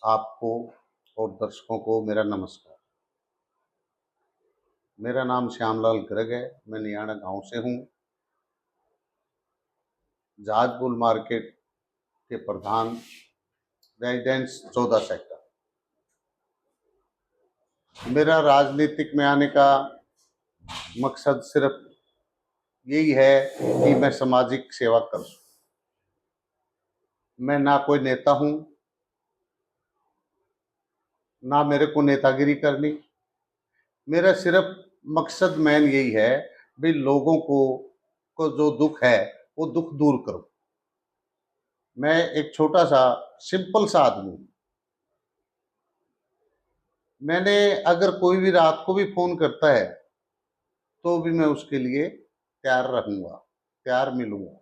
आपको और दर्शकों को मेरा नमस्कार। मेरा नाम श्यामलाल गर्ग है। मैं नियाणा गांव से हूँ। जहाजपुर मार्केट के प्रधान, रेजिडेंस 14 सेक्टर। मेरा राजनीतिक में आने का मकसद सिर्फ यही है कि मैं सामाजिक सेवा कर सकूं। मैं ना कोई नेता हूँ, ना मेरे को नेतागिरी करनी। मेरा सिर्फ मकसद मैन यही है भी लोगों को जो दुख है वो दुख दूर करूं। मैं एक छोटा सा सिंपल सा आदमी हूं। मैंने अगर कोई भी रात को भी फोन करता है तो भी मैं उसके लिए तैयार रहूंगा, तैयार मिलूंगा।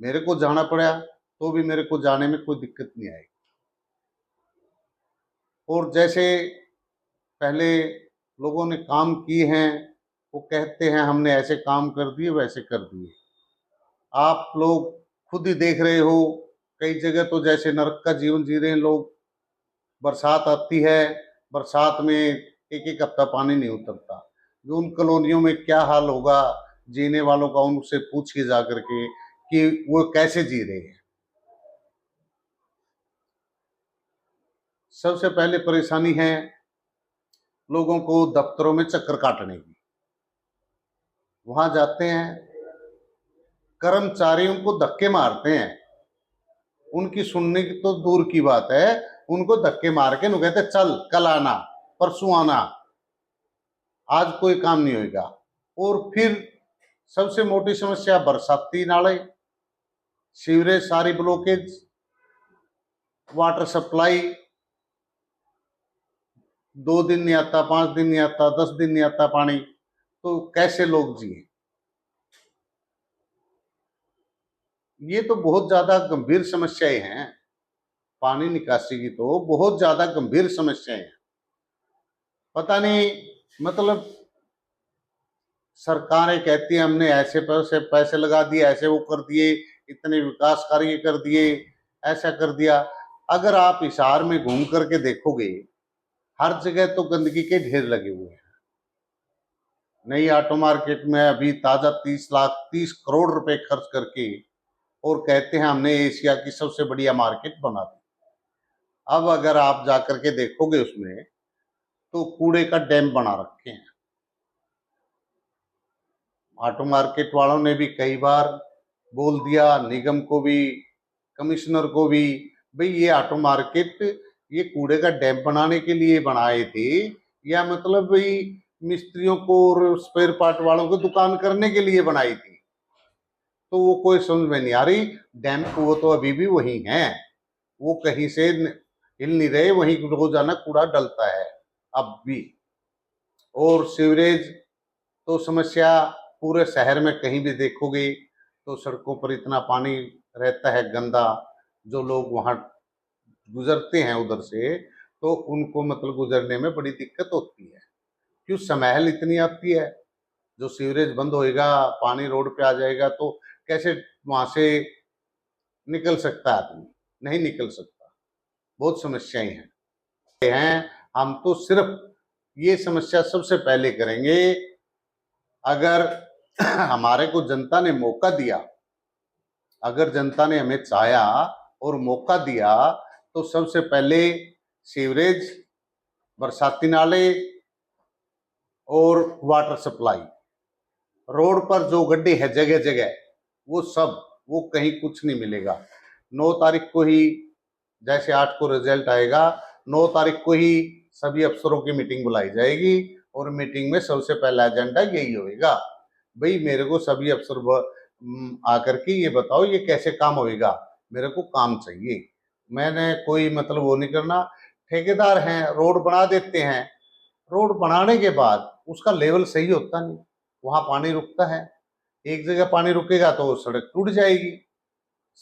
मेरे को जाना पड़ा तो भी मेरे को जाने में कोई दिक्कत नहीं आएगी। और जैसे पहले लोगों ने काम किए हैं, वो कहते हैं हमने ऐसे काम कर दिए, वैसे कर दिए। आप लोग खुद ही देख रहे हो, कई जगह तो जैसे नरक का जीवन जी रहे हैं लोग। बरसात आती है, बरसात में एक एक हफ्ता पानी नहीं उतरता। जो उन कॉलोनियों में क्या हाल होगा जीने वालों का, उनसे पूछिए जा करके कि वो कैसे जी रहे हैं। सबसे पहले परेशानी है लोगों को दफ्तरों में चक्कर काटने की। वहां जाते हैं, कर्मचारी उनको धक्के मारते हैं। उनकी सुनने की तो दूर की बात है, उनको धक्के मार के नु कहते चल कल आना, परसों आना, आज कोई काम नहीं होगा। और फिर सबसे मोटी समस्या बरसाती नाले, सीवरेज सारी ब्लॉकेज, वाटर सप्लाई 2 दिन नहीं आता, 5 दिन नहीं आता, 10 दिन नहीं आता पानी। तो कैसे लोग जिए? ये तो बहुत ज्यादा गंभीर समस्याएं हैं। पानी निकासी की तो बहुत ज्यादा गंभीर समस्याएं हैं। पता नहीं, मतलब सरकारें कहती है हमने ऐसे पैसे लगा दिए, ऐसे वो कर दिए, इतने विकास कार्य कर दिए, ऐसा कर दिया। अगर आप हिसार में घूम करके देखोगे, हर जगह तो गंदगी के ढेर लगे हुए हैं। नई ऑटो मार्केट में अभी ताजा 30 करोड़ रुपए खर्च करके और कहते हैं हमने एशिया की सबसे बढ़िया मार्केट बना दी। अब अगर आप जाकर के देखोगे उसमें तो कूड़े का डैम बना रखे हैं। ऑटो मार्केट वालों ने भी कई बार बोल दिया, निगम को भी, कमिश्नर को भी, भाई ये ऑटो मार्केट ये कूड़े का डैम बनाने के लिए बनाए थे या मतलब भाई मिस्त्रियों को और स्पेयर पार्ट वालों को दुकान करने के लिए बनाई थी। तो वो कोई समझ में नहीं आ रही। डैम को वो तो अभी भी वही है, वो कहीं से हिल नहीं रहे, वहीं रोजाना कूड़ा डलता है अब भी। और सीवरेज तो समस्या पूरे शहर में कहीं भी देखोगे तो सड़कों पर इतना पानी रहता है गंदा। जो लोग वहां गुजरते हैं उधर से तो उनको मतलब गुजरने में बड़ी दिक्कत होती है। क्यों समैल इतनी आती है। जो सीवरेज बंद होएगा, पानी रोड पे आ जाएगा तो कैसे वहां से निकल सकता है आदमी? नहीं निकल सकता। बहुत समस्याएं हैं। हम तो सिर्फ ये समस्या सबसे पहले करेंगे अगर हमारे को जनता ने मौका दिया। अगर जनता ने हमें चाहा और मौका दिया तो सबसे पहले सीवरेज, बरसाती नाले और वाटर सप्लाई, रोड पर जो गड्ढे है जगह जगह, वो सब, वो कहीं कुछ नहीं मिलेगा। 9 तारीख को ही, जैसे 8 को रिजल्ट आएगा, 9 तारीख को ही सभी अफसरों की मीटिंग बुलाई जाएगी और मीटिंग में सबसे पहला एजेंडा यही होगा, भाई मेरे को सभी अफसर आकर के ये बताओ ये कैसे काम होएगा, मेरे को काम चाहिए। मैंने कोई मतलब वो नहीं करना। ठेकेदार हैं, रोड बना देते हैं, रोड बनाने के बाद उसका लेवल सही होता नहीं, वहां पानी रुकता है। एक जगह पानी रुकेगा तो सड़क टूट जाएगी।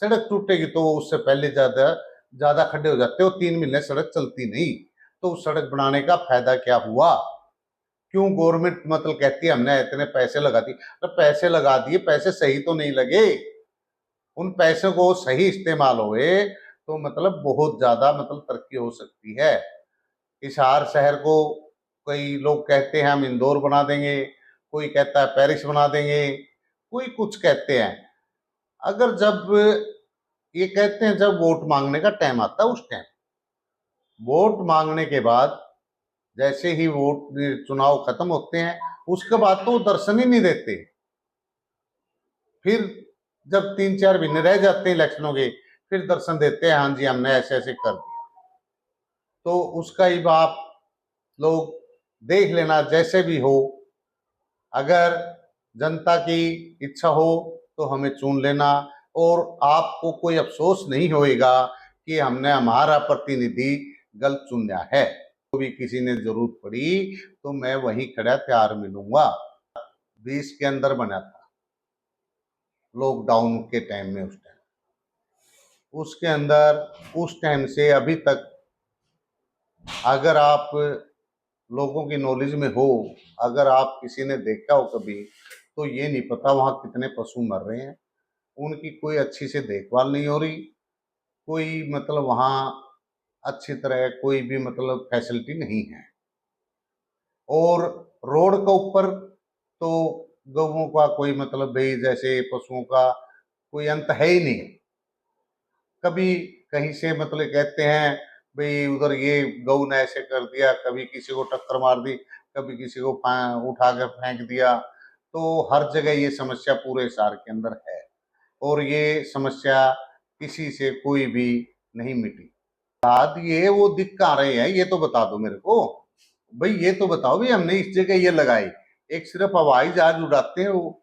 सड़क टूटेगी तो उससे पहले ज्यादा ज्यादा खड्डे हो जाते हो, 3 महीने सड़क चलती नहीं। तो सड़क बनाने का फायदा क्या हुआ? क्यों गवर्नमेंट मतलब कहती है हमने इतने पैसे लगा दिए? तो पैसे लगा दिए, पैसे सही तो नहीं लगे। उन पैसों को सही इस्तेमाल हुए तो मतलब बहुत ज्यादा मतलब तरक्की हो सकती है। हिसार शहर को कई लोग कहते हैं हम इंदौर बना देंगे, कोई कहता है पेरिस बना देंगे, कोई कुछ कहते हैं। अगर जब ये कहते हैं जब वोट मांगने का टाइम आता है, उस टाइम वोट मांगने के बाद जैसे ही वोट चुनाव खत्म होते हैं, उसके बाद तो वो दर्शन ही नहीं देते। फिर जब 3-4 महीने रह जाते हैं इलेक्शनों के, फिर दर्शन देते हैं, हाँ जी हमने ऐसे ऐसे कर दिया। तो उसका ही आप लोग देख लेना, जैसे भी हो। अगर जनता की इच्छा हो तो हमें चुन लेना, और आपको कोई अफसोस नहीं होएगा कि हमने हमारा प्रतिनिधि गलत चुना है। तो भी किसी ने जरूरत पड़ी तो मैं वहीं खड़ा तैयार मिलूंगा। 20 के अंदर बना था, लॉकडाउन के टाइम में, उस टाइम उसके अंदर उस टाइम से अभी तक अगर आप लोगों की नॉलेज में हो, अगर आप किसी ने देखा हो कभी, तो ये नहीं पता वहाँ कितने पशु मर रहे हैं, उनकी कोई अच्छी से देखभाल नहीं हो रही, कोई मतलब वहाँ अच्छी तरह कोई भी मतलब फैसिलिटी नहीं है। और रोड के ऊपर तो गऊओं का कोई मतलब भाई जैसे पशुओं का कोई अंत है ही नहीं। कभी कहीं से मतलब कहते हैं भाई उधर ये गऊ ने ऐसे कर दिया, कभी किसी को टक्कर मार दी, कभी किसी को उठा कर फेंक दिया। तो हर जगह ये समस्या पूरे शहर के अंदर है, और ये समस्या किसी से कोई भी नहीं मिटी। बात ये वो दिख कहाँ रहे हैं, ये तो बता दो मेरे को भाई, ये तो बताओ भाई हमने इस जगह ये लगाई। एक सिर्फ हवाई जहाज उड़ाते हैं, वो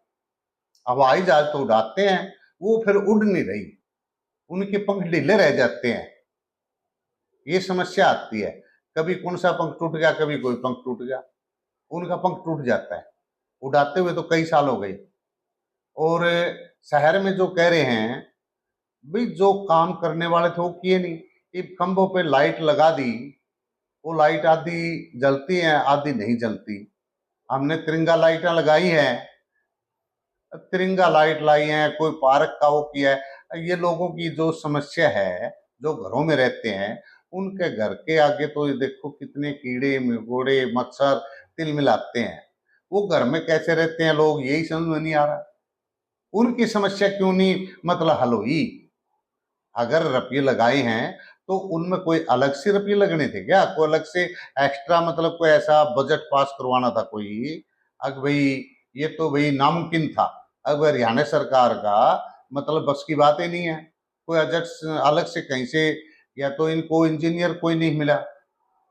हवाई जहाज तो उड़ाते हैं, वो फिर उड़ नहीं रही, उनके पंख ढीले रह जाते हैं। ये समस्या आती है, कभी कौन सा पंख टूट गया, कभी कोई पंख टूट गया, उनका पंख टूट जाता है। उड़ाते हुए तो कई साल हो गए। और शहर में जो कह रहे हैं भाई, जो काम करने वाले थे वो किए नहीं। ये खंभों पे लाइट लगा दी, वो लाइट आधी जलती है आधी नहीं जलती। हमने तिरंगा लाइटें लगाई हैं, तिरंगा लाइट लाई है, कोई पार्क का वो किया है। ये लोगों की जो समस्या है, जो घरों में रहते हैं, उनके घर के आगे तो ये देखो कितने कीड़े मकोड़े मच्छर तिल मिलाते हैं। वो घर में कैसे रहते हैं लोग, यही समझ में नहीं आ रहा। उनकी समस्या क्यों नहीं मतलब हल हुई? अगर रुपये लगाए हैं तो उनमें कोई अलग से रुपये लगने थे क्या? कोई अलग से एक्स्ट्रा मतलब कोई ऐसा बजट पास करवाना था कोई? अब भाई ये तो भाई नामुमकिन था। अब हरियाणा सरकार का मतलब बस की बात ही नहीं है। कोई अलग से कहीं से, या तो इनको इंजीनियर कोई नहीं मिला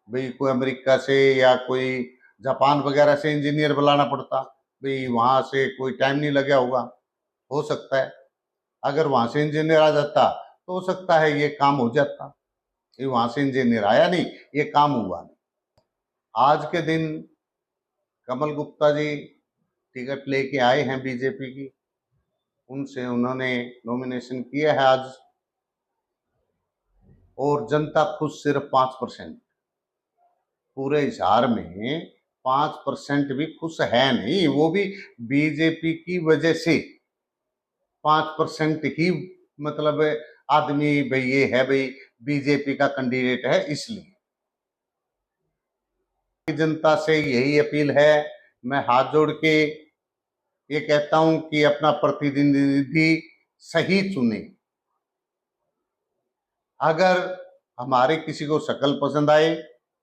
भाई, कोई अमेरिका से या कोई जापान वगैरह से इंजीनियर बुलाना पड़ता भाई, वहां से कोई टाइम नहीं लगा होगा, हो सकता है। अगर वहां से इंजीनियर आ जाता तो हो सकता है ये काम हो जाता। ये वहां से इंजीनियर आया नहीं, ये काम हुआ नहीं। आज के दिन कमल गुप्ता जी टिकट लेके आए हैं बीजेपी की, उनसे उन्होंने नॉमिनेशन किया है आज, और जनता खुश सिर्फ 5%। पूरे हिसार में 5% भी खुश है नहीं, वो भी बीजेपी की वजह से 5% ही मतलब आदमी भाई ये है भाई बीजेपी का कैंडिडेट है, इसलिए। जनता से यही अपील है, मैं हाथ जोड़ के ये कहता हूं कि अपना प्रतिनिधि सही चुने। अगर हमारे किसी को शक्ल पसंद आए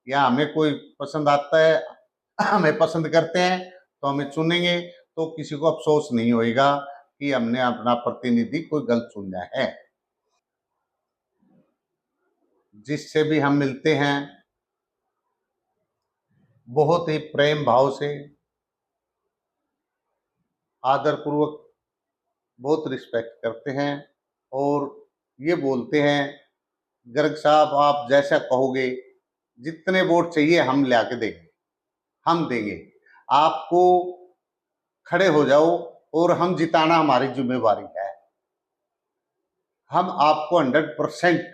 या हमें कोई पसंद आता है, हमें पसंद करते हैं तो हमें चुनेंगे, तो किसी को अफसोस नहीं होएगा कि हमने अपना प्रतिनिधि कोई गलत चुना है। जिससे भी हम मिलते हैं बहुत ही प्रेम भाव से, आदर पूर्वक बहुत रिस्पेक्ट करते हैं, और ये बोलते हैं गर्ग साहब आप जैसा कहोगे, जितने वोट चाहिए हम ला के देंगे, हम देंगे आपको, खड़े हो जाओ और हम जिताना हमारी जिम्मेवारी है। हम आपको 100%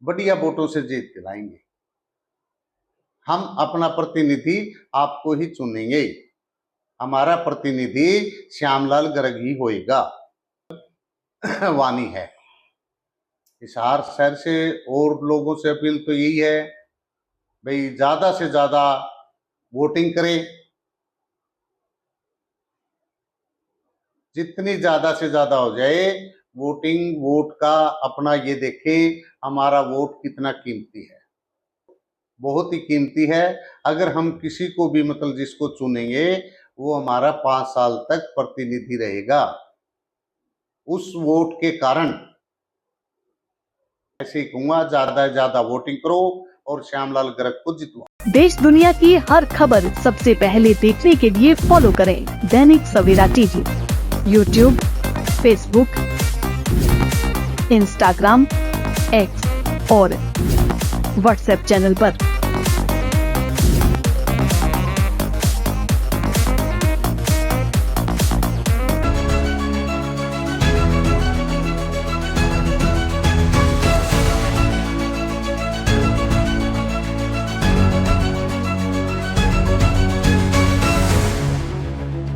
बढ़िया वोटों से जीत दिलाएंगे। हम अपना प्रतिनिधि आपको ही चुनेंगे, हमारा प्रतिनिधि श्यामलाल गर्ग ही होएगा। वाणी है। हिसार शहर से और लोगों से अपील तो यही है, भाई ज्यादा से ज्यादा वोटिंग करें, जितनी ज्यादा से ज्यादा हो जाए वोटिंग, वोट का अपना ये देखें हमारा वोट कितना कीमती है, बहुत ही कीमती है। अगर हम किसी को भी मतलब जिसको चुनेंगे वो हमारा 5 साल तक प्रतिनिधि रहेगा, उस वोट के कारण ऐसे ही कहूंगा ज्यादा से ज्यादा वोटिंग करो और श्यामलाल गर्ग को जितवाओ। देश दुनिया की हर खबर सबसे पहले देखने के लिए फॉलो करें Dainik Savera TV, YouTube, Facebook, Instagram, X और व्हाट्सएप चैनल पर।